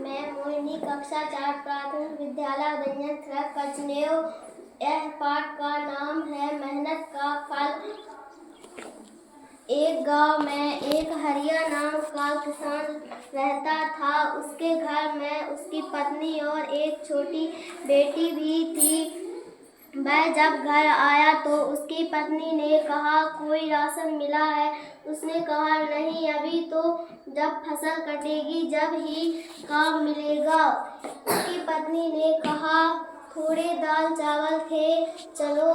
मैं मोहिनी कक्षा 4 प्राथमिक विद्यालय व्यंजन कचनेव। यह पाठ का नाम है मेहनत का फल। एक गांव में एक हरिया नाम का किसान रहता था। उसके घर में उसकी पत्नी और एक छोटी बेटी भी थी। वह जब घर आया तो उसकी पत्नी ने कहा, कोई राशन मिला है? उसने कहा, नहीं, अभी तो जब फसल कटेगी जब ही काम मिलेगा। उसकी पत्नी ने कहा, थोड़े दाल चावल थे, चलो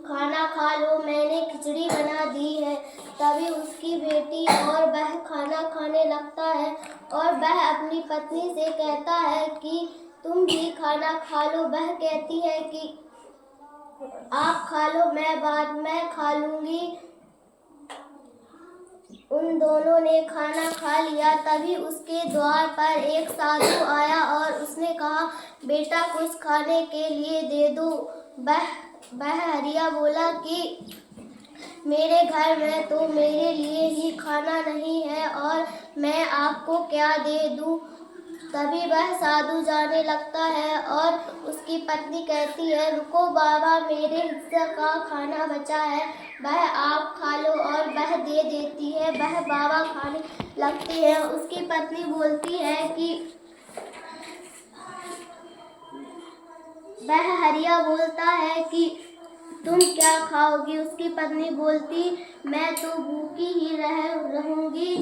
खाना खा लो, मैंने खिचड़ी बना दी है। तभी उसकी बेटी और वह खाना खाने लगता है और वह अपनी पत्नी से कहता है कि तुम भी खाना खा लो। वह कहती है कि आप खा लो, मैं बाद में खा लूंगी। उन दोनों ने खाना खा लिया। तभी उसके द्वार पर एक साधु आया और उसने कहा, बेटा कुछ खाने के लिए दे दो। वह हरिया बोला कि मेरे घर में तो मेरे लिए ही खाना नहीं है और मैं आपको क्या दे दूं। तभी वह साधु जाने लगता है और उसकी पत्नी कहती है, रुको बाबा, मेरे हिस्से का खाना बचा है, वह आप खा लो। और वह दे देती है। वह बाबा खाने लगते हैं। उसकी पत्नी बोलती है कि वह हरिया बोलता है कि तुम क्या खाओगी? उसकी पत्नी बोलती, मैं तो भूखी ही रहूंगी।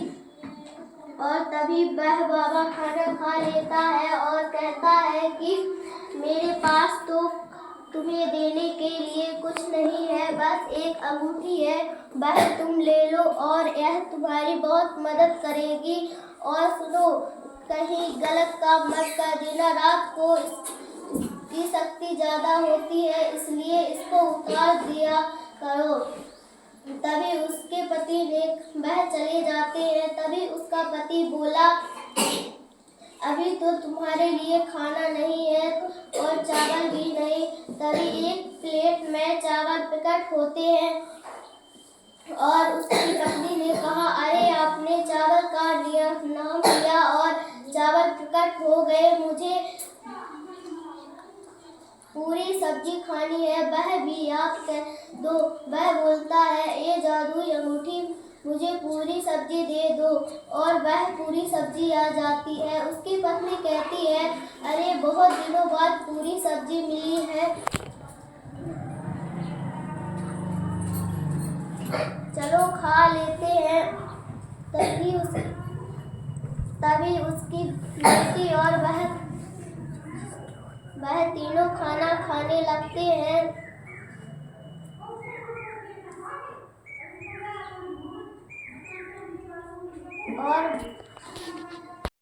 और तभी वह बाबा खाना खा लेता है और कहता है कि मेरे पास तो तुम्हें देने के लिए कुछ नहीं है, बस एक अंगूठी है, वह तुम ले लो और यह तुम्हारी बहुत मदद करेगी। और सुनो, कहीं गलत काम मत कर देना। रात को इसकी शक्ति ज़्यादा होती है, इसलिए इसको उतार दिया करो। तभी उसके पति ने वह चले जाते हैं। तभी उसका पति बोला, अभी तो तुम्हारे लिए खाना नहीं है और चावल भी नहीं। तभी एक प्लेट में चावल प्रकट होते हैं और उसकी पत्नी ने कहा, अरे आपने चावल का नाम लिया और चावल प्रकट हो गए, मुझे पूरी सब्जी खानी है, वह भी आप कह दो। वह बोलता है, ये जादुई अंगूठी, मुझे पूरी सब्जी दे दो। और वह पूरी सब्जी आ जाती है। उसकी पत्नी कहती है, अरे बहुत दिनों बाद पूरी सब्जी मिली है, चलो खा लेते हैं। तभी उसकी बेटी और वह तीनों खाना खाने लगते हैं। और